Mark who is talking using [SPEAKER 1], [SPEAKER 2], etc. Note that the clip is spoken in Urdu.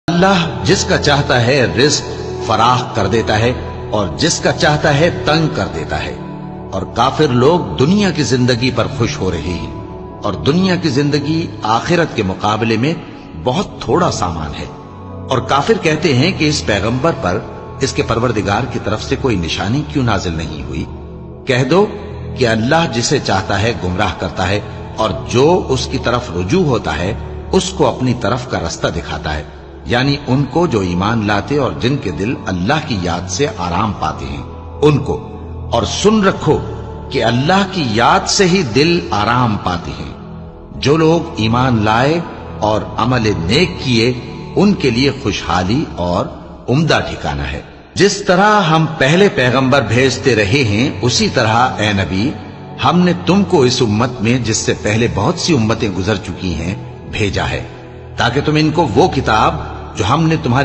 [SPEAKER 1] اللہ جس کا چاہتا ہے رزق فراخ کر دیتا ہے اور جس کا چاہتا ہے تنگ کر دیتا ہے، اور کافر لوگ دنیا کی زندگی پر خوش ہو رہے ہیں، اور دنیا کی زندگی آخرت کے مقابلے میں بہت تھوڑا سامان ہے۔ اور کافر کہتے ہیں کہ اس پیغمبر پر اس کے پروردگار کی طرف سے کوئی نشانی کیوں نازل نہیں ہوئی؟ کہہ دو کہ اللہ جسے چاہتا ہے گمراہ کرتا ہے، اور جو اس کی طرف رجوع ہوتا ہے اس کو اپنی طرف کا رستہ دکھاتا ہے، یعنی ان کو جو ایمان لاتے اور جن کے دل اللہ کی یاد سے آرام پاتے ہیں ان کو۔ اور سن رکھو کہ اللہ کی یاد سے ہی دل آرام پاتے ہیں۔ جو لوگ ایمان لائے اور عمل نیک کیے ان کے لیے خوشحالی اور عمدہ ٹھکانہ ہے۔ جس طرح ہم پہلے پیغمبر بھیجتے رہے ہیں اسی طرح اے نبی ہم نے تم کو اس امت میں جس سے پہلے بہت سی امتیں گزر چکی ہیں بھیجا ہے، تاکہ تم ان کو وہ کتاب جو ہم نے تمہاری